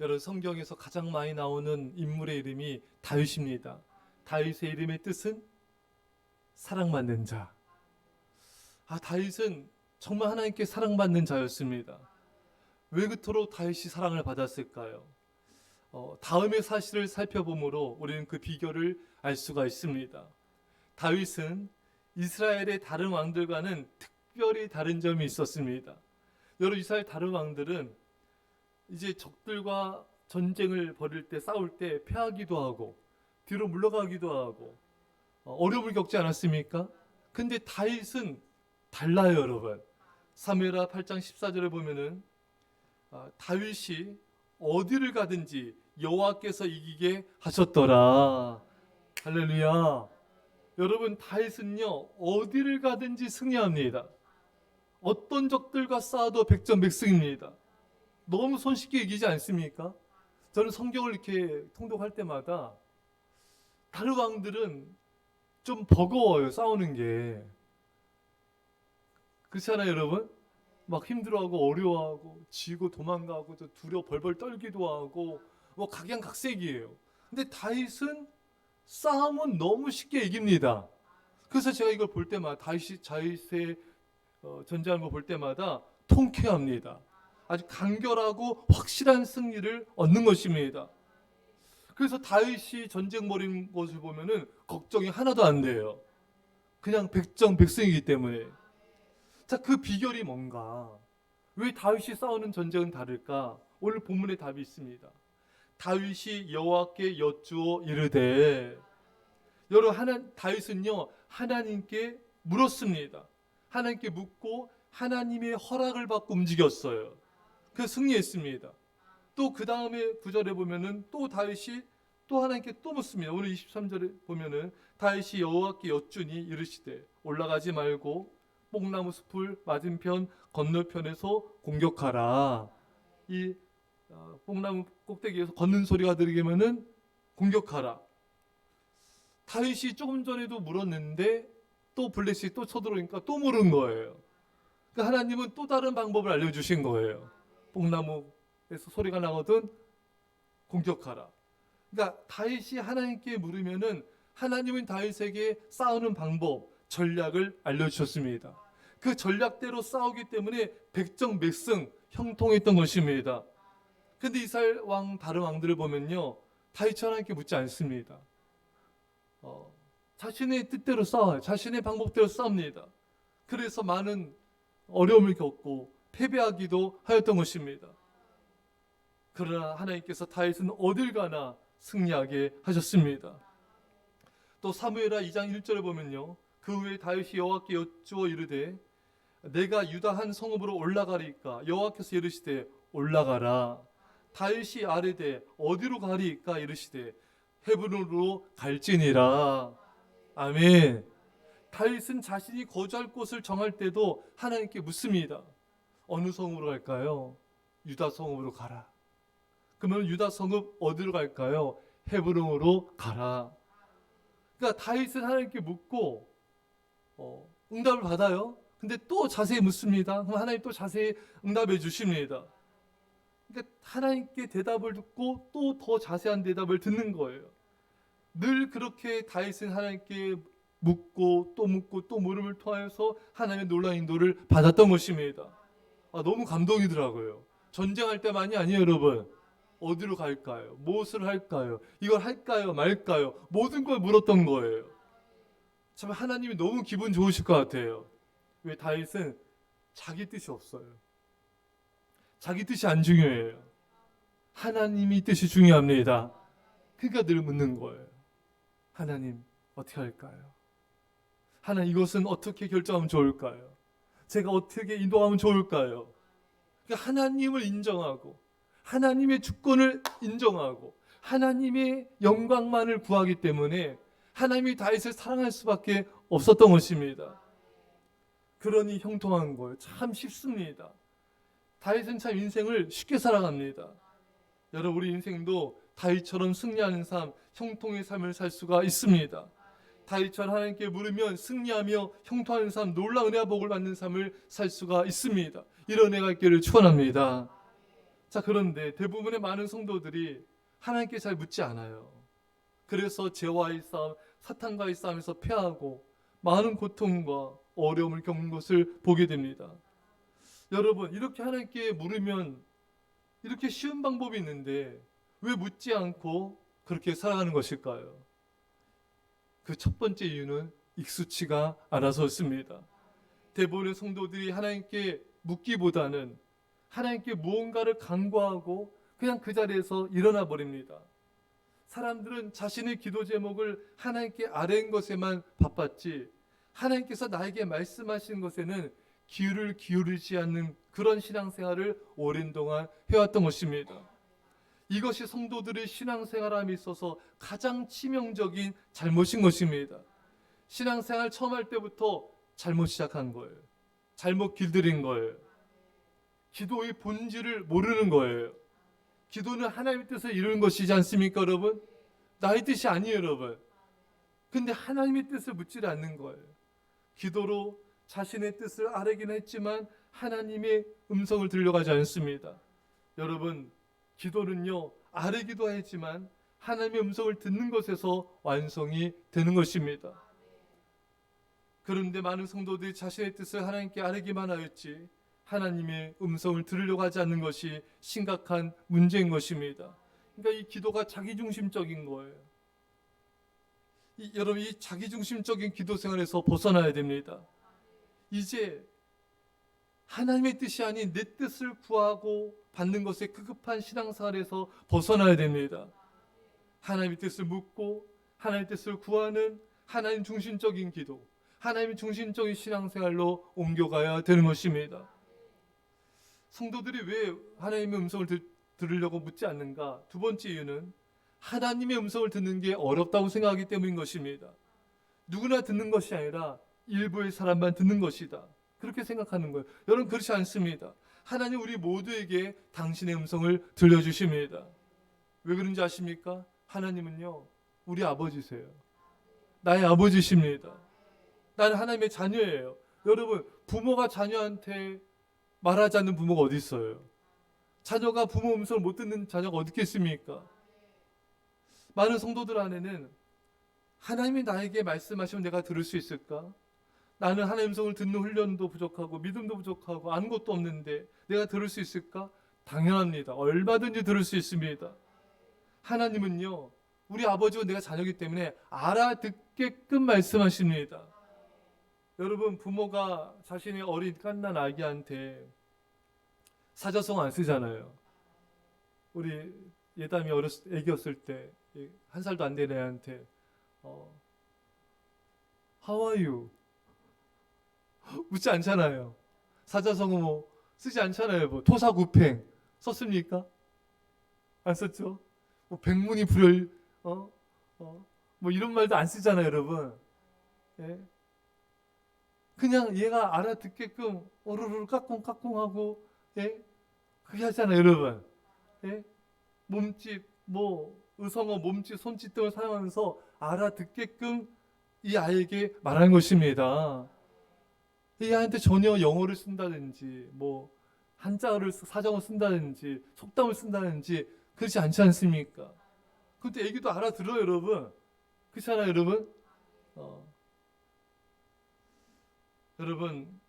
여러분 성경에서 가장 많이 나오는 인물의 이름이 다윗입니다. 다윗의 이름의 뜻은 사랑받는 자. 다윗은 정말 하나님께 사랑받는 자였습니다. 왜 그토록 다윗이 사랑을 받았을까요? 다음의 사실을 살펴보므로 우리는 그 비결을 알 수가 있습니다. 다윗은 이스라엘의 다른 왕들과는 특별히 다른 점이 있었습니다. 여러분, 이스라엘 다른 왕들은 이제 적들과 전쟁을 벌일 때, 싸울 때 패하기도 하고 뒤로 물러가기도 하고 어려움을 겪지 않았습니까? 근데 다윗은 달라요, 여러분. 사무엘하 8장 14절에 보면은 다윗이 어디를 가든지 여호와께서 이기게 하셨더라. 할렐루야. 여러분, 다윗은요 어디를 가든지 승리합니다. 어떤 적들과 싸워도 백전백승입니다. 너무 손쉽게 이기지 않습니까? 저는 성경을 이렇게 통독할 때마다 다른 왕들은 좀 버거워요, 싸우는 게. 그렇지 않아요, 여러분? 막 힘들어하고 어려워하고 지고 도망가고 두려워 벌벌 떨기도 하고 뭐 각양각색이에요. 근데 다윗은 싸움은 너무 쉽게 이깁니다. 그래서 제가 이걸 볼 때마다 다윗의 전쟁하는 거 볼 때마다 통쾌합니다. 아주 간결하고 확실한 승리를 얻는 것입니다. 그래서 다윗이 전쟁 벌인 것을 보면은 걱정이 하나도 안 돼요. 그냥 백전백승이기 때문에. 자, 그 비결이 뭔가? 왜 다윗이 싸우는 전쟁은 다를까? 오늘 본문에 답이 있습니다. 다윗이 여호와께 여쭈어 이르되. 여러분, 다윗은요 하나님께 물었습니다. 하나님께 묻고 하나님의 허락을 받고 움직였어요. 그래서 승리했습니다. 또 그 다음에 구절에 보면은 또 다윗이 또 하나님께 또 묻습니다. 오늘 23절에 보면은 다윗이 여호와께 여쭈니 이르시되 올라가지 말고 뽕나무 숲을 맞은편 건너편에서 공격하라. 이 뽕나무 꼭대기에서 걷는 소리가 들리면은 공격하라. 다윗이 조금 전에도 물었는데 또 블레셋이 또 쳐들어오니까 또 물은 거예요. 그러니까 하나님은 또 다른 방법을 알려주신 거예요. 뽕나무에서 소리가 나거든 공격하라. 그러니까 다윗이 하나님께 물으면은 하나님은 다윗에게 싸우는 방법, 전략을 알려주셨습니다. 그 전략대로 싸우기 때문에 백전백승 형통했던 것입니다. 근데 이스라엘 다른 왕들을 보면요 다윗이 하나님께 묻지 않습니다. 자신의 뜻대로 싸워요. 자신의 방법대로 싸웁니다. 그래서 많은 어려움을 겪고 패배하기도 하였던 것입니다. 그러나 하나님께서 다윗은 어딜 가나 승리하게 하셨습니다. 또 사무엘하 2장 1절에 보면요 그 후에 다윗이 여호와께 여쭈어 이르되 내가 유다 한 성읍으로 올라가리까 여호와께서 이르시되 올라가라. 다윗이 아뢰되 어디로 가리까 이르시되 헤브론으로 갈지니라. 아멘. 다윗은 자신이 거주할 곳을 정할 때도 하나님께 묻습니다. 어느 성읍으로 갈까요? 유다 성읍으로 가라. 그러면 유다 성읍 어디로 갈까요? 헤브론으로 가라. 그러니까 다윗은 하나님께 묻고 응답을 받아요. 근데 또 자세히 묻습니다. 그럼 하나님 또 자세히 응답해 주십니다. 그러니까 하나님께 대답을 듣고 또 더 자세한 대답을 듣는 거예요. 늘 그렇게 다윗은 하나님께 묻고 또 물음을 통하여서 하나님의 놀라운 인도를 받았던 것입니다. 너무 감동이더라고요. 전쟁할 때만이 아니에요, 여러분. 어디로 갈까요? 무엇을 할까요? 이걸 할까요? 말까요? 모든 걸 물었던 거예요. 참 하나님이 너무 기분 좋으실 것 같아요. 왜 다윗은 자기 뜻이 없어요. 자기 뜻이 안 중요해요. 하나님이 뜻이 중요합니다. 그러니까 늘 묻는 거예요. 하나님 어떻게 할까요? 하나님 이것은 어떻게 결정하면 좋을까요? 제가 어떻게 인도하면 좋을까요? 그러니까 하나님을 인정하고 하나님의 주권을 인정하고 하나님의 영광만을 구하기 때문에 하나님이 다윗을 사랑할 수밖에 없었던 것입니다. 그러니 형통한 거예요. 참 쉽습니다. 다윗은 참 인생을 쉽게 살아갑니다. 여러분 우리 인생도 다윗처럼 승리하는 삶, 형통의 삶을 살 수가 있습니다. 다윗처럼 하나님께 물으면 승리하며 형통하는 삶, 놀라운 은혜와 복을 받는 삶을 살 수가 있습니다. 이런 은혜가 있기를 축원합니다. 자, 그런데 대부분의 많은 성도들이 하나님께 잘 묻지 않아요. 그래서 죄와의 싸움, 사탄과의 싸움에서 패하고 많은 고통과 어려움을 겪는 것을 보게 됩니다. 여러분, 이렇게 하나님께 물으면 이렇게 쉬운 방법이 있는데 왜 묻지 않고 그렇게 살아가는 것일까요? 그 첫 번째 이유는 익숙치가 않아서였습니다. 대부분의 성도들이 하나님께 묻기보다는 하나님께 무언가를 간구하고 그냥 그 자리에서 일어나 버립니다. 사람들은 자신의 기도 제목을 하나님께 아뢰는 것에만 바빴지 하나님께서 나에게 말씀하시는 것에는 귀를 기울이지 않는 그런 신앙생활을 오랜 동안 해왔던 것입니다. 이것이 성도들의 신앙생활함에 있어서 가장 치명적인 잘못인 것입니다. 신앙생활 처음 할 때부터 잘못 시작한 거예요. 잘못 길들인 거예요. 기도의 본질을 모르는 거예요. 기도는 하나님의 뜻을 이루는 것이지 않습니까, 여러분? 나의 뜻이 아니에요, 여러분. 근데 하나님의 뜻을 묻지 않는 거예요. 기도로 자신의 뜻을 아뢰긴 했지만 하나님의 음성을 들려가지 않습니다. 여러분, 기도는요, 아뢰기도 하지만 하나님의 음성을 듣는 것에서 완성이 되는 것입니다. 그런데 많은 성도들이 자신의 뜻을 하나님께 아뢰기만 하였지 하나님의 음성을 들으려고 하지 않는 것이 심각한 문제인 것입니다. 그러니까 이 기도가 자기중심적인 거예요. 여러분, 이 자기중심적인 기도 생활에서 벗어나야 됩니다. 이제 하나님의 뜻이 아닌 내 뜻을 구하고 받는 것에 급급한 신앙생활에서 벗어나야 됩니다. 하나님의 뜻을 묻고 하나님의 뜻을 구하는 하나님 중심적인 기도, 하나님 중심적인 신앙생활로 옮겨가야 되는 것입니다. 성도들이 왜 하나님의 음성을 들으려고 묻지 않는가? 두 번째 이유는 하나님의 음성을 듣는 게 어렵다고 생각하기 때문인 것입니다. 누구나 듣는 것이 아니라 일부의 사람만 듣는 것이다. 그렇게 생각하는 거예요. 여러분, 그렇지 않습니다. 하나님 우리 모두에게 당신의 음성을 들려주십니다. 왜 그런지 아십니까? 하나님은요, 우리 아버지세요. 나의 아버지십니다. 나는 하나님의 자녀예요. 여러분, 부모가 자녀한테 말하지 않는 부모가 어디 있어요? 자녀가 부모 음성을 못 듣는 자녀가 어디 있겠습니까? 많은 성도들 안에는 하나님이 나에게 말씀하시면 내가 들을 수 있을까? 나는 하나님의 음성을 듣는 훈련도 부족하고 믿음도 부족하고 아는 것도 없는데 내가 들을 수 있을까? 당연합니다. 얼마든지 들을 수 있습니다. 하나님은요, 우리 아버지와 내가 자녀이기 때문에 알아듣게끔 말씀하십니다. 여러분, 부모가 자신의 어린 갓난 아기한테 사자성 안 쓰잖아요. 우리 예담이 애기였을 때 1살도 안 된 애한테 How are you? 묻지 않잖아요. 사자성어 뭐 쓰지 않잖아요. 뭐 토사구팽 썼습니까? 안 썼죠? 뭐 백문이 불여 뭐 이런 말도 안 쓰잖아요, 여러분. 예? 그냥 얘가 알아듣게끔 오르르 까꿍까꿍하고, 예? 그게 하잖아요, 여러분. 예? 몸짓, 뭐 의성어, 몸짓, 손짓 등을 사용하면서 알아듣게끔 이 아이에게 말하는 것입니다. 이 아이한테 전혀 영어를 쓴다든지, 뭐 한자어를 사정을 쓴다든지, 속담을 쓴다든지 그렇지 않지 않습니까? 근데 애기도 알아들어요, 여러분. 그렇잖아요, 여러분. 여러분,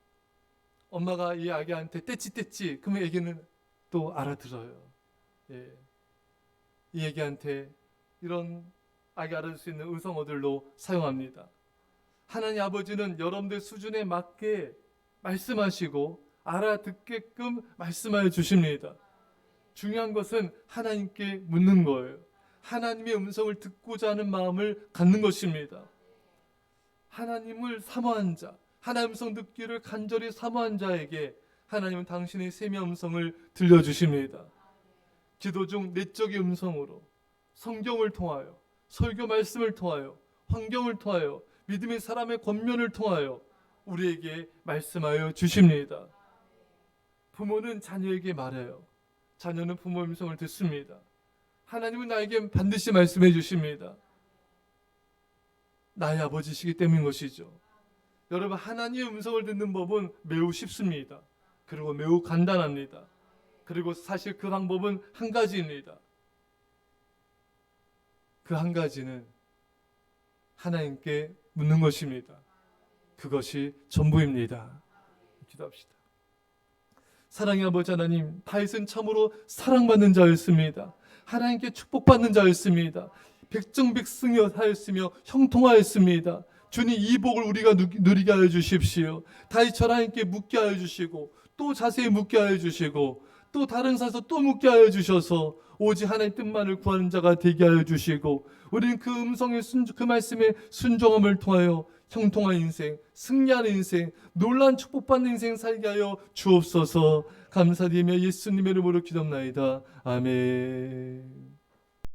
엄마가 이 아기한테 떼찌 그러면 애기는 또 알아들어요. 예. 이 애기한테 이런 아기 알아들 수 있는 의성어들로 사용합니다. 하나님 아버지는 여러분들 수준에 맞게 말씀하시고 알아듣게끔 말씀하여 주십니다. 중요한 것은 하나님께 묻는 거예요. 하나님의 음성을 듣고자 하는 마음을 갖는 것입니다. 하나님을 사모한 자, 하나님의 음성 듣기를 간절히 사모한 자에게 하나님은 당신의 세미 음성을 들려주십니다. 기도 중 내적인 음성으로 성경을 통하여, 설교 말씀을 통하여, 환경을 통하여, 믿음의 사람의 권면을 통하여 우리에게 말씀하여 주십니다. 부모는 자녀에게 말해요. 자녀는 부모의 음성을 듣습니다. 하나님은 나에게 반드시 말씀해 주십니다. 나의 아버지시기 때문인 것이죠. 여러분, 하나님의 음성을 듣는 법은 매우 쉽습니다. 그리고 매우 간단합니다. 그리고 사실 그 방법은 한 가지입니다. 그 한 가지는 하나님께 묻는 것입니다. 그것이 전부입니다. 기도합시다. 사랑의 아버지 하나님, 다윗은 참으로 사랑받는 자였습니다. 하나님께 축복받는 자였습니다. 백정백승하였으며 형통하였습니다. 주님, 이 복을 우리가 누리게 하여 주십시오. 다윗처럼 하나님께 묻게 하여 주시고, 또 자세히 묻게 하여 주시고, 또 다른 사서 또 묻게 하여 주셔서 오직 하나님 뜻만을 구하는 자가 되게 하여 주시고, 우리는 그 음성의 그 말씀의 순종함을 통하여 형통한 인생, 승리하는 인생, 놀라운 축복받는 인생 살게 하여 주옵소서. 감사드리며 예수님의 이름으로 기도합나이다. 아멘.